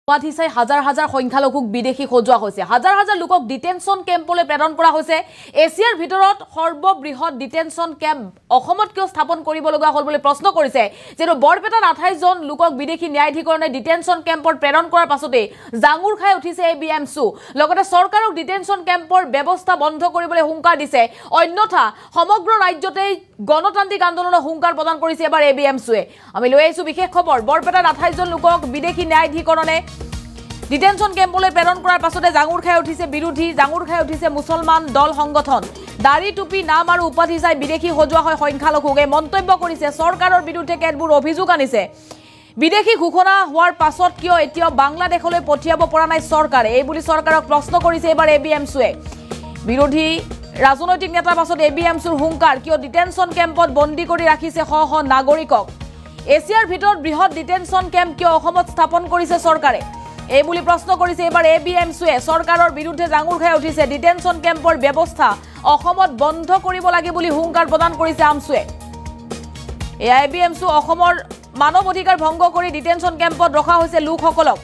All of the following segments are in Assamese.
উপাধিচাই হাজাৰ হাজাৰ সংখ্যালঘুক বিদেশী সজোৱা হৈছে হাজাৰ হাজাৰ লোকক ডিটেনশন কেম্পলৈ প্ৰেৰণ কৰা হৈছে এছিয়াৰ ভিতৰত সৰ্ববৃহৎ ডিটেনশন কেম্প অসমত কিয় স্থাপন কৰিব লগা হ'ল বুলি প্ৰশ্ন কৰিছে যেটো বৰপেটাত 28 জন লোকক বিদেশী ন্যায়াধিকৰণে ডিটেনশন কেম্পত প্ৰেৰণ কৰাৰ পাছতে জাঙুৰ খাই উঠিছে এবিএমছু লগতে চৰকাৰক ডিটেনশন কেম্পৰ ব্যৱস্থা বন্ধ কৰিবলৈ হুংকাৰ দিছে অন্যথা সমগ্ৰ ৰাজ্যতে গণতান্ত্ৰিক আন্দোলনৰ হুংকাৰ প্ৰদান কৰিছে এবাৰ এবিএমছুৱে আমি লৈ আহিছো বিশেষ খবৰ বৰপেটাত 28 জন লোকক বিদেশী ন্যায়াধিকৰণে ডিটেনশন কেম্পলৈ প্ৰেৰণ কৰাৰ পাছতে জাঙুৰ খাই উঠিছে বিৰোধী জাঙুৰ খাই উঠিছে মুছলমান দল সংগঠন দাড়ি টুপি নাম আৰু উপাধি চাই বিদেশী সজোৱা হয় সংখ্যালঘুকে মন্তব্য কৰিছে চৰকাৰৰ বিৰুদ্ধে কেতবোৰ অভিযোগ আনিছে বিদেশী ঘোষণা হোৱাৰ পাছত কিয় এতিয়া বাংলাদেশলৈ পঠিয়াব পৰা নাই চৰকাৰে এই বুলি চৰকাৰক প্ৰশ্ন কৰিছে এবাৰ এবিএমছুৱে বিৰোধী ৰাজনৈতিক নেতাৰ পাছত এবিএমছুৰ হুংকাৰ কিয় ডিটেনশন কেম্পত বন্দী কৰি ৰাখিছে শ নাগৰিকক এছিয়াৰ ভিতৰত বৃহৎ ডিটেনশন কেম্প কিয় অসমত স্থাপন কৰিছে চৰকাৰে এই বুলি প্ৰশ্ন কৰিছে এবাৰ এবিএমছুৱে চৰকাৰৰ বিৰুদ্ধে জাঙুৰ খাই উঠিছে ডিটেনশন কেম্পৰ ব্যৱস্থা অসমত বন্ধ কৰিব লাগে বুলি হুংকাৰ প্ৰদান কৰিছে আমছুৱে এবিএমছু অসমৰ মানৱ অধিকাৰ ভংগ কৰি ডিটেনশন কেম্পত ৰখা হৈছে লোকসকলক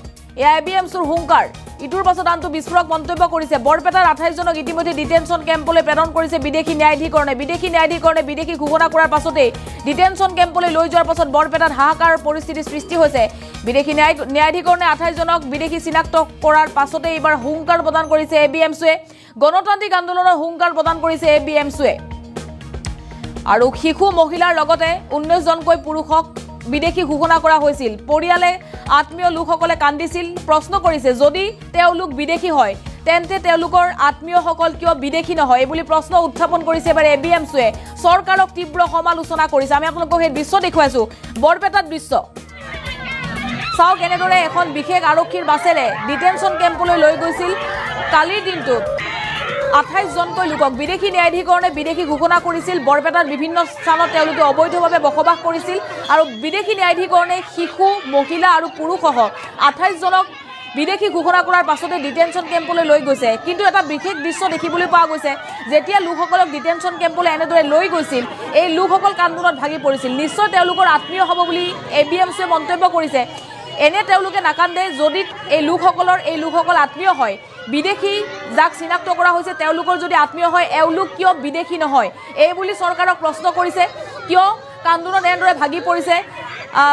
এবিএমছুৰ হুংকাৰ ইটোৰ পাছত আনটো বিস্ফোৰক মন্তব্য কৰিছে বৰপেটাৰ 28 জনক ইতিমধ্যে ডিটেনশন কেম্পলৈ প্ৰেৰণ কৰিছে বিদেশী ন্যায়াধিকৰণে বিদেশী ঘোষণা কৰাৰ পাছতে ডিটেনশন কেম্পলৈ লৈ যোৱাৰ পাছত বৰপেটাত হাহাকাৰৰ পৰিস্থিতি সৃষ্টি হৈছে বিদেশী ন্যায়াধিকৰণে 28 জনক বিদেশী চিনাক্ত কৰাৰ পাছতে এবাৰ হুংকাৰ প্ৰদান কৰিছে এবিএমছুৱে গণতান্ত্ৰিক আন্দোলনৰ হুংকাৰ প্ৰদান কৰিছে এবিএমছুৱে আৰু শিশু মহিলাৰ লগতে 19 জনকৈ পুৰুষক বিদেশী ঘোষণা কৰা হৈছিল পৰিয়ালে আত্মীয় লোকসকলে কান্দিছিল প্ৰশ্ন কৰিছে যদি তেওঁলোক বিদেশী হয় তেন্তে তেওঁলোকৰ আত্মীয়সকল কিয় বিদেশী নহয় এই বুলি প্ৰশ্ন উত্থাপন কৰিছে এবাৰ এবিএমছুৱে চৰকাৰক তীব্ৰ সমালোচনা কৰিছে আমি আপোনালোকক এই দৃশ্য দেখুৱাইছো বৰপেটাত দৃশ্য চাওক এনেদৰে এখন বিশেষ আৰক্ষীৰ বাছেৰে ডিটেনশন কেম্পলৈ লৈ গৈছিল কালিৰ দিনটোত 28 জনকৈ লোকক বিদেশী ন্যায়াধিকৰণে বিদেশী ঘোষণা কৰিছিল বৰপেটাৰ বিভিন্ন স্থানত তেওঁলোকে অবৈধভাৱে বসবাস কৰিছিল আৰু বিদেশী ন্যায়াধিকৰণে শিশু মহিলা আৰু পুৰুষসহ 28 জনক বিদেশী ঘোষণা কৰাৰ পাছতে ডিটেনশন কেম্পলৈ লৈ গৈছে কিন্তু এটা বিশেষ দৃশ্য দেখিবলৈ পোৱা গৈছে যেতিয়া লোকসকলক ডিটেনশন কেম্পলৈ এনেদৰে লৈ গৈছিল এই লোকসকল কান্দোনত ভাগি পৰিছিল নিশ্চয় তেওঁলোকৰ আত্মীয় হ'ব বুলি এবিএমছুৱে মন্তব্য কৰিছে এনে তেওঁলোকে নাকান্দে যদি এই লোকসকল আত্মীয় হয় বিদেশী যাক চিনাক্ত কৰা হৈছে তেওঁলোকৰ যদি আত্মীয় হয় এওঁলোক কিয় বিদেশী নহয় এই বুলি চৰকাৰক প্ৰশ্ন কৰিছে কিয় কান্দোনত এনেদৰে ভাগি পৰিছে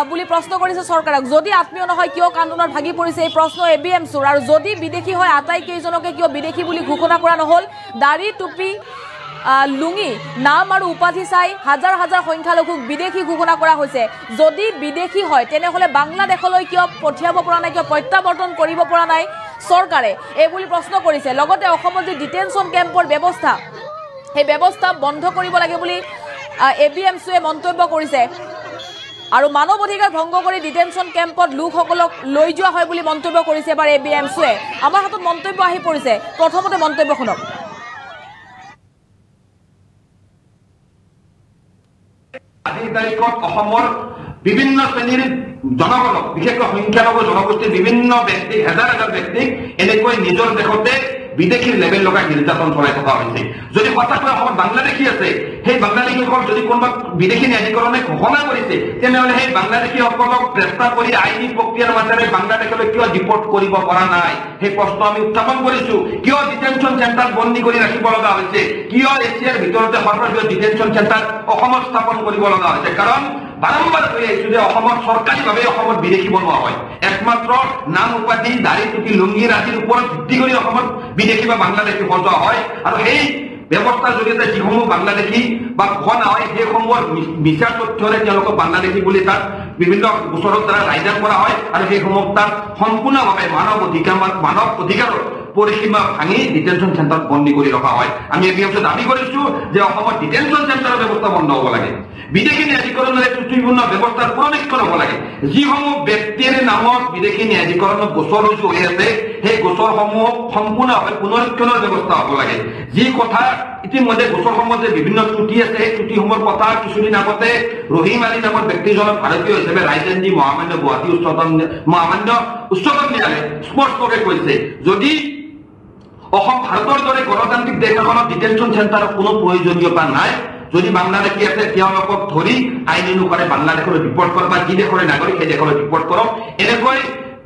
বুলি প্ৰশ্ন কৰিছে চৰকাৰক যদি আত্মীয় নহয় কিয় কান্দোনত ভাগি পৰিছে এই প্ৰশ্ন এবিএমছুৰ আৰু যদি বিদেশী হয় আটাইকেইজনকে কিয় বিদেশী বুলি ঘোষণা কৰা নহল দাড়ি টুপি লুঙি নাম আৰু উপাধি চাই হাজাৰ হাজাৰ সংখ্যালঘুক বিদেশী ঘোষণা কৰা হৈছে যদি বিদেশী হয় তেনেহলে বাংলাদেশলৈ কিয় পঠিয়াব পৰা নাই কিয় প্ৰত্যাৱৰ্তন কৰিব পৰা নাই চৰকাৰে এই বুলি প্ৰশ্ন কৰিছে লগতে অসমত যে ডিটেনশন কেম্পৰ ব্যৱস্থা সেই ব্যৱস্থা বন্ধ কৰিব লাগে বুলি এবিএমছুৱে মন্তব্য কৰিছে আৰু মানৱ অধিকাৰ ভংগ কৰি ডিটেনশন কেম্পত লোকসকলক লৈ যোৱা হয় বুলি মন্তব্য কৰিছে এবাৰ এবিএমছুৱে আমাৰ হাতত মন্তব্য আহি পৰিছে প্ৰথমতে মন্তব্য শুনক আজিৰ তাৰিখত অসমৰ বিভিন্ন শ্ৰেণীৰ জনগণক বিশেষকৈ সংখ্যালঘু জনগোষ্ঠীৰ বিভিন্ন ব্যক্তিক হাজাৰ হাজাৰ ব্যক্তিক এনেকৈ নিজৰ দেশতে বিদেশীৰ লেবেল লগাই নিৰ্যাতন চলাই থকা হৈছে যদি সঁচাকৈ অসমত বাংলাদেশী আছে সেই বাংলাদেশীসকল যদি কোনোবা বিদেশী ন্যায়াধিকৰণে ঘোষণা কৰিছে তেনেহ'লে সেই বাংলাদেশীসকলক গ্ৰেপ্তাৰ কৰি আইনী প্ৰক্ৰিয়াৰ মাজেৰে বাংলাদেশলৈ কিয় ডিপৰ্ট কৰিব পৰা নাই সেই প্ৰশ্ন আমি উত্থাপন কৰিছো কিয় ডিটেনশন চেণ্টাৰ বন্দী কৰি ৰাখিব লগা হৈছে কিয় এছিয়াৰ ভিতৰতে সৰ্ববৃহৎ ডিটেনশন চেণ্টাৰ অসমত স্থাপন কৰিব লগা হৈছে কাৰণ বাৰম্বাৰ কৈ আহিছো যে অসমত চৰকাৰীভাৱে অসমত বিদেশী বনোৱা হয় একমাত্ৰ নাম উপাধি দাড়ি টুপি লুংগিৰ আদিৰ ওপৰত ভিত্তি কৰি অসমত বিদেশী বা বাংলাদেশী সজোৱা হয় আৰু সেই ব্যৱস্থাৰ জৰিয়তে যিসমূহ বাংলাদেশী বা ঘন হয় সেইসমূহৰ মিছা তথ্যৰে তেওঁলোকক বাংলাদেশী বুলি তাত বিভিন্ন গোচৰৰ দ্বাৰা ৰায়দান কৰা হয় আৰু সেইসমূহ তাত সম্পূৰ্ণভাৱে মানৱ অধিকাৰৰ পৰিসীমা ভাঙি ডিটেনশন চেণ্টাৰত বন্দী কৰি ৰখা হয় আমি এবিএমছুৱে দাবী কৰিছো যে অসমত ডিটেনশন চেণ্টাৰৰ ব্যৱস্থা বন্ধ হ'ব লাগে বিদেশী ন্যায়াধিকৰণেৰে ত্ৰুটিপূৰ্ণ ব্যৱস্থাৰ পুনৰীক্ষণ হ'ব লাগে যিসমূহ ব্যক্তিৰ নামত বিদেশী ন্যায়াধিকৰণত গোচৰ ৰুজু হৈ আছে সেই গোচৰসমূহ সম্পূৰ্ণভাৱে পুনৰীক্ষণৰ ব্যৱস্থা হ'ব লাগে যি কথা ইতিমধ্যে গোচৰসমূহত যে বিভিন্ন ত্ৰুটি আছে সেই ত্ৰুটিসমূহৰ কথা কিছুদিন আগতে ৰহিম আলী নামৰ ব্যক্তিজনক ভাৰতীয় হিচাপে ৰায়দান দি মহামান্য গুৱাহাটী উচ্চতম ন্যায়ালয়ে স্পষ্টকৈ কৈছে যদি অসম ভাৰতৰ দৰে গণতান্ত্ৰিক দেশ এখনত ডিটেনশন চেণ্টাৰৰ কোনো প্ৰয়োজনীয়তা নাই যদি বাংলাদেশী আছে তেওঁলোকক ধৰি আইন অনুসাৰে বাংলাদেশলৈ ৰিপৰ্ট কৰক বা যি দেশৰে নাগৰিক সেই দেশলৈ ৰিপৰ্ট কৰক এনেকৈ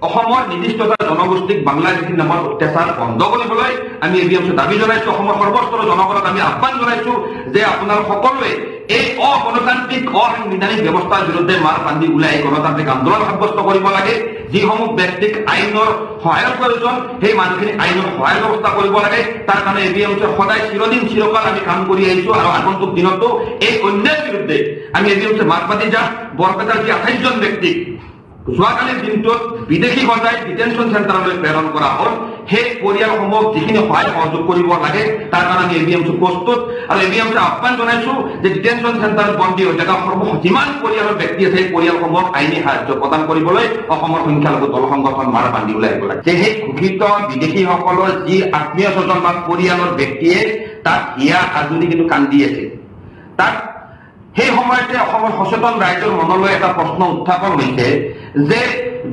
অসমৰ নিৰ্দিষ্ট এটা জনগোষ্ঠীক বাংলাদেশী নামৰ অত্যাচাৰ বন্ধ কৰিবলৈ আমি এবিএমচি দাবী জনাইছো। অসমৰ সৰ্বস্তৰৰ জনগণক আমি আহ্বান জনাইছো যে আপোনালোক সকলোৱে এই অগণতান্ত্ৰিক অসাংবিধানিক ব্যৱস্থাৰ বিৰুদ্ধে মাৰ বান্ধি ওলাই গণতান্ত্ৰিক আন্দোলন সাব্যস্ত কৰিব লাগে। যিসমূহ ব্যক্তিক আইনৰ সহায়ৰ প্ৰয়োজন সেই মানুহখিনি আইনৰ সহায় ব্যৱস্থা কৰিব লাগে। তাৰ কাৰণে এবিএমচি সদায় চিৰদিন চিৰকাল আমি কাম কৰি আহিছো আৰু আগন্তুক দিনতো এই অন্যায়ৰ বিৰুদ্ধে আমি এবিএমচি মাত মাতি যাম। বৰপেটাৰ যি 28 জন ব্যক্তিক যোৱাকালিৰ দিনটোত বিদেশী সজাই ডিটেনশ্যন চেণ্টাৰলৈ প্ৰেৰণ কৰা হ'ল, সেই পৰিয়ালসমূহক যিখিনি সহায় সহযোগ কৰিব লাগে তাৰ কাৰণে আমি এবিএমচি প্ৰস্তুত। আৰু এবিএমচি আহ্বান জনাইছো যে ডিটেনশ্যন চেণ্টাৰত বন্দী হৈ থকা যিমান পৰিয়ালৰ ব্যক্তি আছে সেই পৰিয়ালসমূহক আইনী সাহায্য প্ৰদান কৰিবলৈ অসমৰ সংখ্যালঘু দল সংগঠন মাৰ বান্ধি ওলাই আহিব লাগে। যে সেই ঘোষিত বিদেশীসকলৰ যি আত্মীয় স্বজন বা পৰিয়ালৰ ব্যক্তিয়ে তাত হিয়া আজুৰি কিন্তু কান্দি আছে, তাত সেই সময়তে অসমৰ সচেতন ৰাইজৰ মনলৈ এটা প্ৰশ্ন উত্থাপন হৈছে যে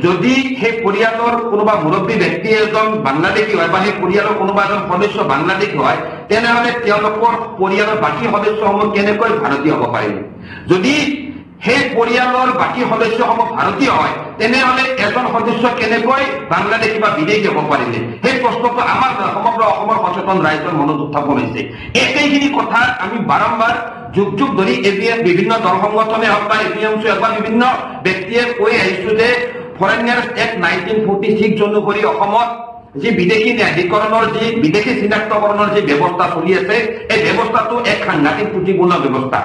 যদি সেই পৰিয়ালৰ কোনোবা মুৰব্বী ব্যক্তি এজন বাংলাদেশী হয় বা সেই পৰিয়ালৰ কোনোবা এজন সদস্য বাংলাদেশী হয়, তেনেহলে তেওঁলোকৰ পৰিয়ালৰ বাকী সদস্যসমূহ কেনেকৈ ভাৰতীয় হ'ব পাৰিব? যদি সেই পৰিয়ালৰ বাকী সদস্যসমূহ ভাৰতীয় হয় তেনেহলে এজন সদস্য কেনেকৈ বাংলাদেশী বা বিদেশী হ'ব পাৰিলে? সেই প্ৰশ্নটো আমাৰ সমগ্ৰ অসমৰ সচেতন ৰাইজৰ মনত উত্থাপন হৈছে। একেইখিনি কথা আমি বাৰম্বাৰ যুগ যুগ ধৰি বিভিন্ন দল সংগঠনে হওক বা এবিএমচি হওক বা বিভিন্ন ব্যক্তিয়ে কৈ আহিছো যে ফৰেইনাৰ্ছ এক্ট 1946 অনুসৰি অসমত যি বিদেশী ন্যায়াধিকৰণৰ যি বিদেশী চিনাক্তকৰণৰ যি ব্যৱস্থা চলি আছে এই ব্যৱস্থাটো এক সাংঘাতিক ত্ৰুটিপূৰ্ণ ব্যৱস্থা।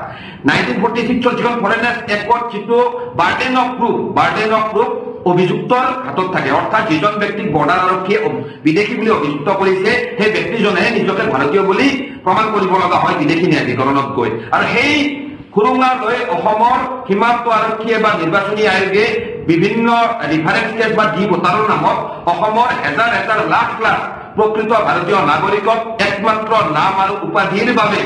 1946 যিখন ফৰেইনাৰ্ছ এক্টত যিটো বাৰ্ডেন অফ প্ৰুফ অভিযুক্তৰ হাতত থাকে, অৰ্থাৎ যিজন ব্যক্তিক বৰ্ডাৰ আৰক্ষীয়ে বিদেশী বুলি অভিযুক্ত কৰিছে সেই ব্যক্তিজনে নিজকে ভাৰতীয় বুলি প্ৰমাণ কৰিব লগা হয় বিদেশী ন্যায়াধিকৰণত গৈ। আৰু সেই সুৰুঙা লৈ অসমৰ সীমান্ত আৰক্ষীয়ে বা নিৰ্বাচনী আয়োগে বিভিন্ন ৰিফাৰেন্স কেছ বা ডি ভোটাৰৰ নামত অসমৰ হাজাৰ হাজাৰ লাখ লাখ প্ৰকৃত ভাৰতীয় নাগৰিকক একমাত্ৰ নাম আৰু উপাধিৰ বাবে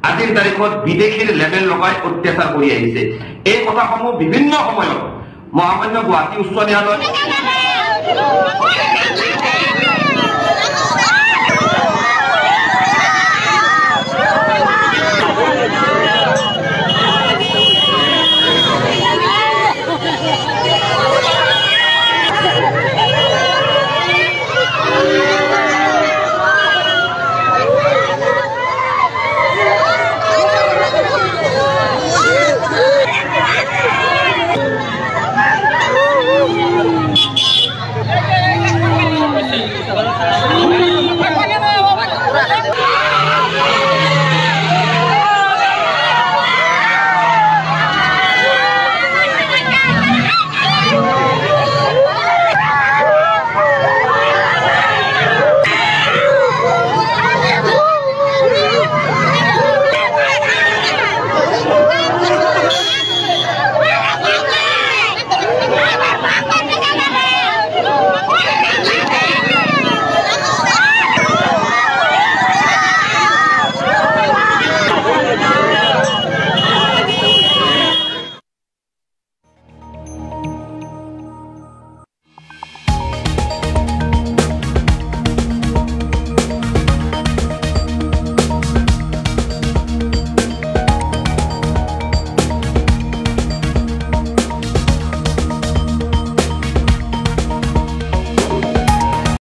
আজিৰ তাৰিখত বিদেশীৰ লেবেল লগাই অত্যাচাৰ কৰি আহিছে। এই কথাসমূহ বিভিন্ন সময়ত মহামান্য গুৱাহাটী উচ্চ ন্যায়ালয়